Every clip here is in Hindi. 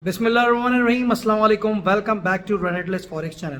बिस्मिल्लाहिर्रहमानिर्रहीम, अस्सलाम वालेकुम। वेलकम बैक टू रेनेटलेस फॉरेक्स चैनल।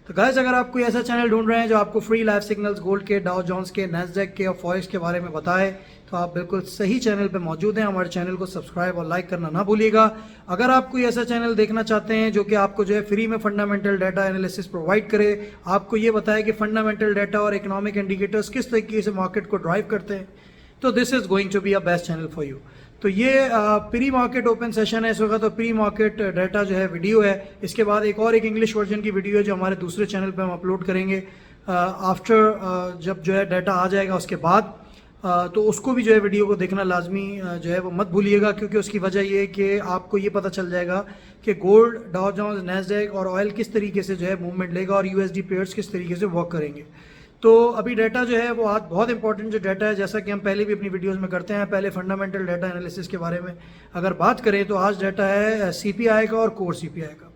तो गाइस, अगर आप कोई ऐसा चैनल ढूंढ रहे हैं जो आपको फ्री लाइव सिग्नल्स गोल्ड के, डाउ जोन्स के, नैस्डैक के और फॉरेक्स के बारे में बताए, तो आप बिल्कुल सही चैनल पे मौजूद हैं। हमारे चैनल को सब्सक्राइब और लाइक करना ना भूलिएगा। अगर आप कोई ऐसा चैनल देखना चाहते हैं जो कि आपको जो है फ्री में फंडामेंटल डाटा एनालिसिस प्रोवाइड करे, आपको ये बताए कि फंडामेंटल डाटा और इकोनॉमिक इंडिकेटर्स किस तरीके से मार्केट को ड्राइव करते हैं, तो this is going to be a best channel for you. तो ये प्री मार्केट ओपन सेशन है इस वक्त, तो प्री मार्केट डाटा जो है वीडियो है। इसके बाद एक और इंग्लिश वर्जन की वीडियो है जो हमारे दूसरे चैनल पे हम अपलोड करेंगे आफ्टर जब जो है डाटा आ जाएगा उसके बाद। तो उसको भी जो है वीडियो को देखना लाजमी जो है वो मत भूलिएगा, क्योंकि उसकी वजह ये है कि आपको ये पता चल जाएगा कि गोल्ड, डाउ जोन्स, नैस्डैक और ऑयल किस तरीके से जो है मूवमेंट लेगा और यूएसडी पेयर्स किस तरीके से वर्क करेंगे। तो अभी डाटा जो है वो आज बहुत इंपॉर्टेंट जो डाटा है, जैसा कि हम पहले भी अपनी वीडियोस में करते हैं। पहले फंडामेंटल डाटा एनालिसिस के बारे में अगर बात करें तो आज डाटा है सीपीआई का और कोर सीपीआई का।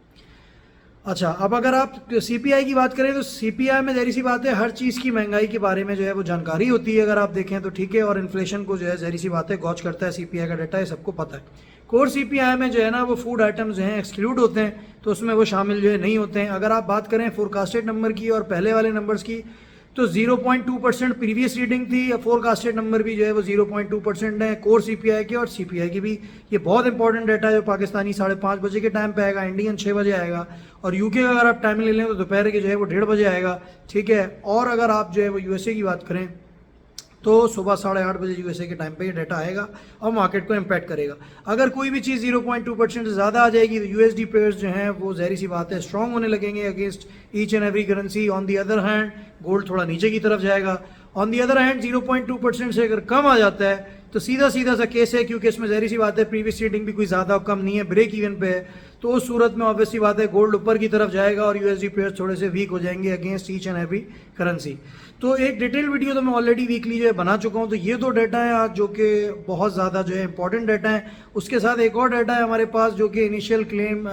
अच्छा, अब अगर आप सीपीआई की बात करें तो सीपीआई में जहरी सी बात है, हर चीज़ की महंगाई के बारे में जो है वो जानकारी होती है अगर आप देखें तो, ठीक है। और इन्फ्लेशन को जो है जहरी सी बात है गॉच करता है सीपीआई का डाटा, ये सबको पता है। कोर सीपीआई में जो है ना वो फूड आइटम्स जो हैं एक्सक्लूड होते हैं, तो उसमें वो शामिल जो है नहीं होते हैं। अगर आप बात करें फोरकास्टेड नंबर की और पहले वाले नंबर्स की, तो 0.2% प्रीवियस रीडिंग थी। फोरकास्टेड नंबर भी जो है वो 0.2% है कोर सीपीआई के और सीपीआई की भी। ये बहुत इंपॉर्टेंट डाटा है जो पाकिस्तानी 5:30 बजे के टाइम पे आएगा, इंडियन 6 बजे आएगा, और यूके का अगर आप टाइम ले लें तो दोपहर के जो है वो 1:30 बजे आएगा, ठीक है। और अगर आप जो है वो यूएसए की बात करें तो सुबह 8:30 बजे यूएसए के टाइम पे ये डाटा आएगा और मार्केट को इम्पैक्ट करेगा। अगर कोई भी चीज़ 0.2% से ज़्यादा आ जाएगी तो यूएसडी पेयर्स जो हैं वो जहरी सी बात है स्ट्रॉन्ग होने लगेंगे against each and every currency. On the other hand gold थोड़ा नीचे की तरफ जाएगा। ऑन दी अदर हैंड 0.2% से अगर कम आ जाता है तो सीधा सीधा सा केस है, क्योंकि इसमें जहरी सी बात है प्रीवियस रीडिंग भी कोई ज़्यादा कम नहीं है, ब्रेक इवन पे है। तो उस सूरत में ऑब्वियसली बात है गोल्ड ऊपर की तरफ जाएगा और यूएसडी पेयर्स थोड़े से वीक हो जाएंगे against each and every currency. तो एक डिटेल वीडियो तो मैं ऑलरेडी वीकली जो है बना चुका हूँ। तो ये दो डाटा है आज जो कि बहुत ज़्यादा जो है इंपॉर्टेंट डाटा है। उसके साथ एक और डाटा है हमारे पास जो कि इनिशियल क्लेम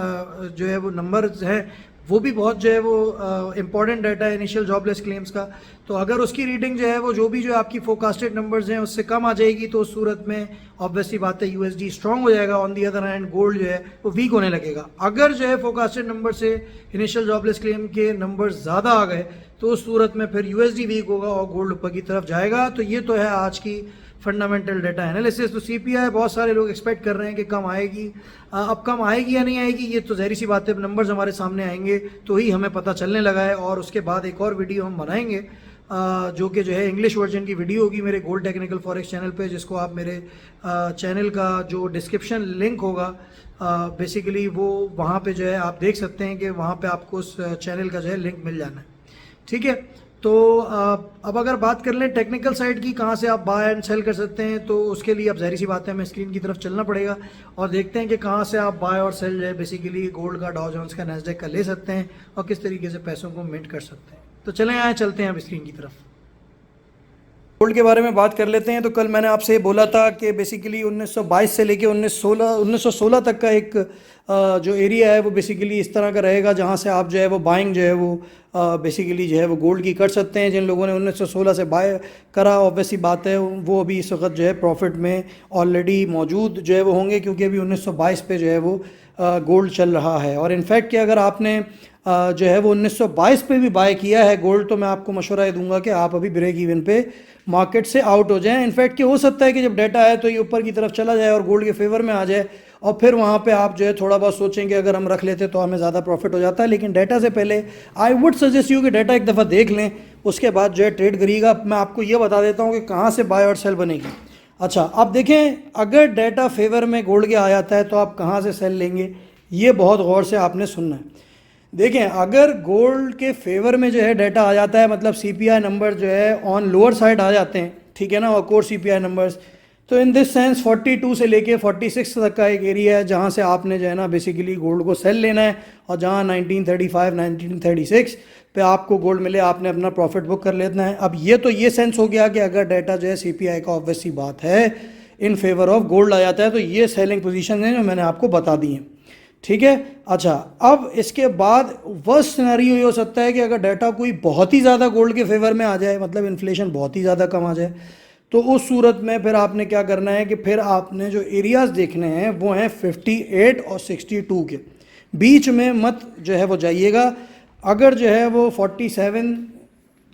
जो है वो नंबर है, वो भी बहुत जो है वो इंपॉर्टेंट डाटा है इनिशियल जॉबलेस क्लेम्स का। तो अगर उसकी रीडिंग जो है वो जो भी जो आपकी फोरकास्टेड नंबर्स हैं उससे कम आ जाएगी तो उस सूरत में ऑब्वियसली बात है यूएसडी स्ट्रांग हो जाएगा। On the other hand gold जो है वो वीक होने लगेगा। अगर जो है फोरकास्टेड नंबर से इनिशियल जॉबलेस क्लेम के नंबर्स ज़्यादा आ गए तो उस सूरत में फिर यूएसडी वीक होगा और गोल्ड ऊपर की तरफ जाएगा। तो ये तो है आज की फंडामेंटल डाटा एनालिसिस। तो सीपीआई बहुत सारे लोग एक्सपेक्ट कर रहे हैं कि कम आएगी। अब कम आएगी या नहीं आएगी ये तो जहरी सी बात है, नंबर्स हमारे सामने आएंगे तो ही हमें पता चलने लगा है। और उसके बाद एक और वीडियो हम बनाएंगे जो कि जो है इंग्लिश वर्जन की वीडियो होगी मेरे गोल्ड टेक्निकल फॉरेक्स चैनल पे, जिसको आप मेरे चैनल का जो डिस्क्रिप्शन लिंक होगा बेसिकली वो वहाँ पे जो है आप देख सकते हैं कि वहाँ पे आपको उस चैनल का जो है लिंक मिल जाना है, ठीक है। तो अब अगर बात कर लें टेक्निकल साइड की, कहाँ से आप बाय एंड सेल कर सकते हैं, तो उसके लिए अब जाहिर सी बात है हमें स्क्रीन की तरफ चलना पड़ेगा और देखते हैं कि कहाँ से आप बाय और सेल जो है बेसिकली गोल्ड का, डाउ जोन्स का, नैस्डैक का ले सकते हैं और किस तरीके से पैसों को मिंट कर सकते हैं। तो चलें आए चलते हैं अब स्क्रीन की तरफ। गोल्ड के बारे में बात कर लेते हैं। तो कल मैंने आपसे बोला था कि बेसिकली 1922 से लेके 1916 तक का एक जो एरिया है वो बेसिकली इस तरह का रहेगा जहां से आप जो है वो बाइंग जो है वो बेसिकली जो है वो गोल्ड की कर सकते हैं। जिन लोगों ने 1916 से बाय करा ऑब्वियसली बात है वो अभी इस वक्त जो है प्रॉफिट में ऑलरेडी मौजूद जो है वो होंगे, क्योंकि अभी 1922 पे जो है वो गोल्ड चल रहा है। और इनफैक्ट कि अगर आपने जो है वो 1922 पे भी बाय किया है गोल्ड, तो मैं आपको मशवरा दूंगा कि आप अभी ब्रेक इवन पे मार्केट से आउट हो जाएं। इनफैक्ट कि हो सकता है कि जब डाटा आए तो ये ऊपर की तरफ चला जाए और गोल्ड के फेवर में आ जाए और फिर वहाँ पे आप जो है थोड़ा बहुत सोचेंगे अगर हम रख लेते तो हमें ज़्यादा प्रॉफिट हो जाता है। लेकिन डाटा से पहले आई वुड सजेस्ट यू कि डाटा एक दफ़ा देख लें, उसके बाद जो है ट्रेड करिएगा। मैं आपको ये बता देता हूँ कि कहाँ से बाय और सेल बनेगी। अच्छा, आप देखें अगर डाटा फेवर में गोल्ड के आ जाता है तो आप कहाँ से सेल लेंगे, ये बहुत गौर से आपने सुनना है। देखें अगर गोल्ड के फेवर में जो है डाटा आ जाता है, मतलब सीपीआई नंबर जो है ऑन लोअर साइड आ जाते हैं, ठीक है ना, और कोर सीपीआई नंबर्स, तो इन दिस सेंस 42 से लेके 46 तक का एक एरिया है जहां से आपने जो है ना बेसिकली गोल्ड को सेल लेना है। और जहां 1935 1936 पे आपको गोल्ड मिले आपने अपना प्रॉफिट बुक कर लेना है। अब ये सेंस हो गया कि अगर डाटा जो है सीपीआई का ऑब्वियसली बात है इन फेवर ऑफ गोल्ड आ जाता है तो ये सेलिंग पोजीशन है जो मैंने आपको बता दी है, ठीक है। अच्छा, अब इसके बाद वर्स्ट सिनेरियो ये हो सकता है कि अगर डाटा कोई बहुत ही ज़्यादा गोल्ड के फेवर में आ जाए, मतलब इन्फ्लेशन बहुत ही ज़्यादा कम आ जाए, तो उस सूरत में फिर आपने क्या करना है कि फिर आपने जो एरियाज़ देखने हैं वो हैं 58 और 62 के बीच में मत जो है वो जाइएगा। अगर जो है वो 47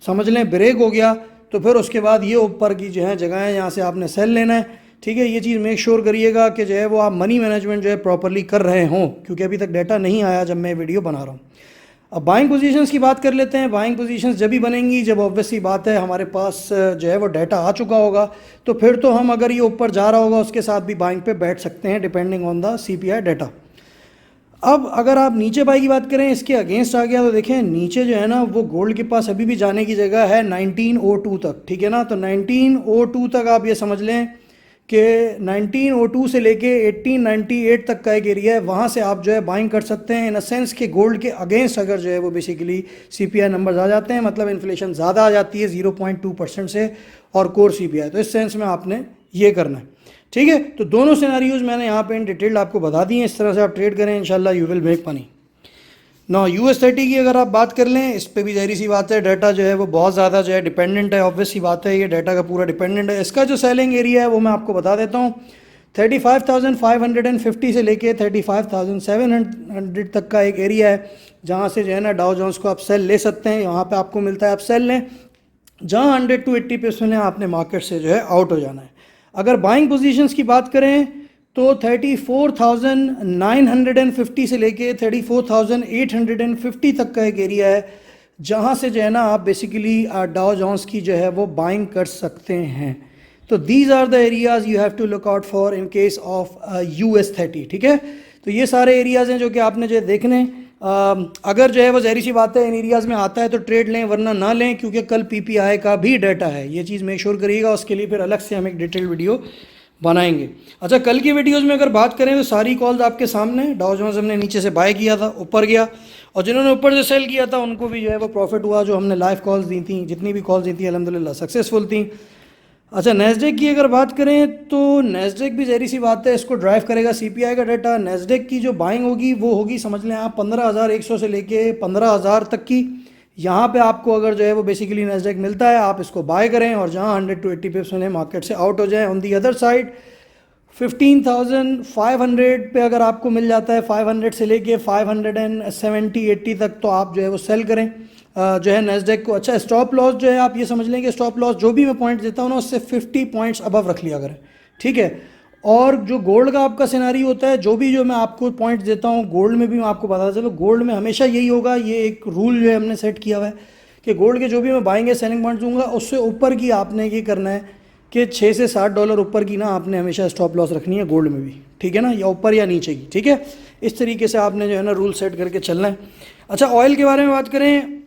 समझ लें ब्रेक हो गया तो फिर उसके बाद ये ऊपर की जो है जगह है यहाँ से आपने सेल लेना है, ठीक है। ये चीज़ मेक श्योर करिएगा कि जो है वो आप मनी मैनेजमेंट जो है प्रॉपरली कर रहे हों, क्योंकि अभी तक डाटा नहीं आया जब मैं वीडियो बना रहा हूँ। अब बाइंग पोजीशंस की बात कर लेते हैं। बाइंग पोजीशंस जब भी बनेंगी जब ऑब्वियसली बात है हमारे पास जो है वो डाटा आ चुका होगा, तो फिर तो हम अगर ये ऊपर जा रहा होगा उसके साथ भी बाइंग पे बैठ सकते हैं depending on the CPI data. अब अगर आप नीचे बाई की बात करें, इसके अगेंस्ट आ गया तो देखें नीचे जो है ना वो गोल्ड के पास अभी भी जाने की जगह है 1902 तक, ठीक है ना। तो 1902 तक आप ये समझ लें कि 1902 से लेके 1898 तक का एक एरिया है, वहाँ से आप जो है बाइंग कर सकते हैं इन अ सेंस कि गोल्ड के अगेंस्ट अगर जो है वो बेसिकली CPI नंबर्स आ जाते हैं, मतलब इन्फ्लेशन ज़्यादा आ जाती है 0.2% से और कोर CPI, तो इस सेंस में आपने ये करना है, ठीक है। तो दोनों सिनेरियोज मैंने यहाँ पे इन डिटेल आपको बता दी हैं, इस तरह से आप ट्रेड करें, इंशाल्लाह यू विल मेक मनी। ना US30 की अगर आप बात कर लें, इस पे भी जाहिर सी बात है डाटा जो है वो बहुत ज़्यादा जो है डिपेंडेंट है, ऑब्वियस सी बात है ये डाटा का पूरा डिपेंडेंट है। इसका जो सेलिंग एरिया है वो मैं आपको बता देता हूँ, 35,550 से लेके 35,700 तक का एक एरिया है जहाँ से जो है ना डाउ जोन्स को आप सेल ले सकते हैं, यहाँ पे आपको मिलता है आप सेल लें, जहाँ 100 to 80% आपने मार्केट से जो है आउट हो जाना है। अगर बाइंग पोजीशंस की बात करें तो 34,950 से लेके 34,850 तक का एक एरिया है जहाँ से जो है ना आप बेसिकली डाउ जोन्स की जो है वो बाइंग कर सकते हैं। तो these are the areas you have to look out for in case of US30, ठीक है। तो ये सारे एरियाज़ हैं जो कि आपने जो है देखने, अगर जो है वो जहरी सी बात है इन एरियाज़ में आता है तो ट्रेड लें, वरना ना लें, क्योंकि कल PPI का भी डाटा है, ये चीज़ मेक श्योर करिएगा। उसके लिए फिर अलग से हम एक डिटेल वीडियो बनाएंगे। अच्छा, कल की वीडियोस में अगर बात करें तो सारी कॉल्स आपके सामने, डाउ जोन्स हमने नीचे से बाय किया था, ऊपर गया, और जिन्होंने ऊपर से सेल किया था उनको भी जो है वो प्रॉफिट हुआ। जो हमने लाइव कॉल्स दी थी, जितनी भी कॉल्स दी थी अल्हम्दुलिल्लाह सक्सेसफुल थी। अच्छा, नैस्डेक की अगर बात करें तो नैस्डेक भी जहरी सी बात है, इसको ड्राइव करेगा CPI का डाटा। नैस्डेक की जो बाइंग होगी वो होगी समझ लें आप 15,100 से लेके 15,000 तक की। यहाँ पे आपको अगर जो है वो बेसिकली नैस्डेक मिलता है आप इसको बाय करें, और जहाँ 100 to 80% मार्केट से आउट हो जाए। ऑन दी अदर साइड 15,500 पे अगर आपको मिल जाता है 500 से लेके 570-80 तक, तो आप जो है वो सेल करें जो है नैस्डेक को। अच्छा, स्टॉप लॉस जो है आप ये समझ लें कि स्टॉप लॉस जो भी मैं पॉइंट देता हूँ ना उससे 50 पॉइंट्स अबव रख लिया करें, ठीक है। और जो गोल्ड का आपका सिनारी होता है, जो मैं आपको पॉइंट देता हूँ गोल्ड में भी मैं आपको बता चलो, गोल्ड में हमेशा यही होगा, ये एक रूल जो है हमने सेट किया हुआ है कि गोल्ड के जो भी मैं बाइंग या सेलिंग पॉइंट दूंगा उससे ऊपर की आपने ये करना है कि $6 से $7 ऊपर की ना आपने हमेशा स्टॉप लॉस रखनी है गोल्ड में भी, ठीक है ना, या ऊपर या नीचे की, ठीक है। इस तरीके से आपने जो है ना रूल सेट करके चलना है। अच्छा, ऑयल के बारे में बात करें,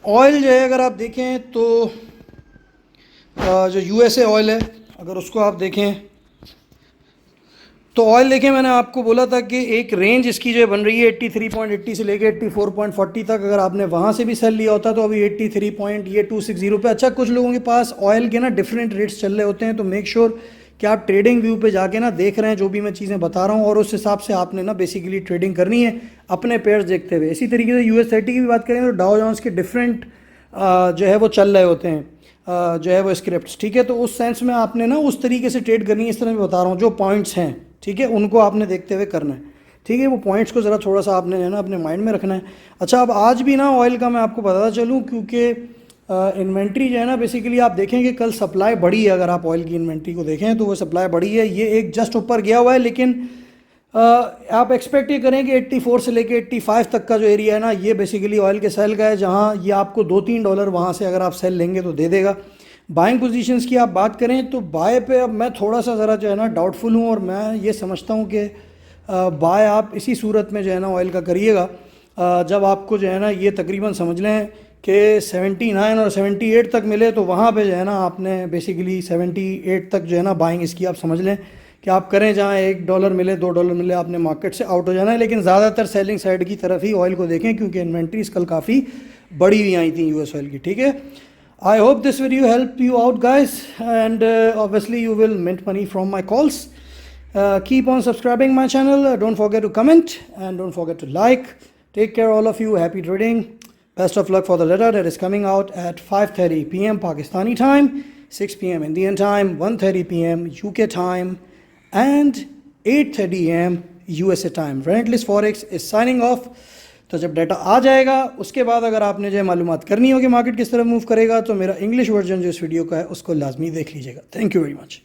ऑयल जो है अगर आप देखें तो जो USA ऑयल है अगर उसको आप देखें तो ऑयल देखें, मैंने आपको बोला था कि एक रेंज इसकी जो बन रही है 83.80 से लेके 84.40 तक, अगर आपने वहाँ से भी सेल लिया होता तो अभी 83.260 पे। अच्छा, कुछ लोगों के पास ऑयल के ना डिफरेंट रेट्स चल रहे होते हैं, तो मेक श्योर कि आप ट्रेडिंग व्यू पे जाके ना देख रहे हैं जो भी मैं चीज़ें बता रहा हूँ, और उस हिसाब से आपने ना बेसिकली ट्रेडिंग करनी है अपने पेयर्स देखते हुए। इसी तरीके से US30 की भी बात करें तो डाउ जोन्स के डिफरेंट जो है वो चल रहे होते हैं जो है वो स्क्रिप्ट्स, ठीक है। तो उस सेंस में आपने ना उस तरीके से ट्रेड करनी है, इस तरह मैं बता रहा हूँ, जो पॉइंट्स हैं, ठीक है, उनको आपने देखते हुए करना है, ठीक है। वो पॉइंट्स को ज़रा थोड़ा सा आपने जो है ना अपने माइंड में रखना है। अच्छा, अब आज भी ना ऑयल का मैं आपको बताता चलूँ, क्योंकि इन्वेंट्री जो है ना बेसिकली आप देखेंगे कल सप्लाई बढ़ी है, अगर आप ऑयल की इन्वेंट्री को देखें तो वो सप्लाई बढ़ी है, ये एक जस्ट ऊपर गया हुआ है, लेकिन आप एक्सपेक्ट ये करें कि 84 से लेके 85 तक का जो एरिया है ना ये बेसिकली ऑयल के सेल का है, जहाँ ये आपको $2-3 वहाँ से अगर आप सेल लेंगे तो दे देगा। बाइंग पोजीशंस की आप बात करें तो बाय पे अब मैं थोड़ा सा ज़रा जो है ना डाउटफुल हूँ, और मैं ये समझता हूँ कि बाय आप इसी सूरत में जो है ना ऑयल का करिएगा जब आपको जो है ना ये तकरीबन समझ लें कि 79 और 78 तक मिले, तो वहाँ पे जो है ना आपने बेसिकली 78 तक जो है ना बाइंग इसकी आप समझ लें कि आप करें, जहाँ $1 मिले $2 मिले आपने मार्केट से आउट हो जाना है। लेकिन ज़्यादातर सेलिंग साइड की तरफ ही ऑयल को देखें, क्योंकि इन्वेंट्रीज कल काफ़ी बड़ी हुई आई थी US ऑयल की, ठीक है। I hope this video helped you out, guys, and obviously you will mint money from my calls. Keep on subscribing my channel, don't forget to comment and don't forget to like. Take care all of you, happy trading, best of luck for the letter that is coming out at 5:30 PM Pakistani time, 6 p.m. Indian time, 1:30 p.m. UK time, and 8:30 a.m. USA time. Relentless Forex is signing off. तो जब डाटा आ जाएगा उसके बाद अगर आपने जो है मालूमात करनी हो कि मार्केट किस तरह मूव करेगा तो मेरा इंग्लिश वर्जन जो इस वीडियो का है उसको लाजमी देख लीजिएगा. Thank you very much.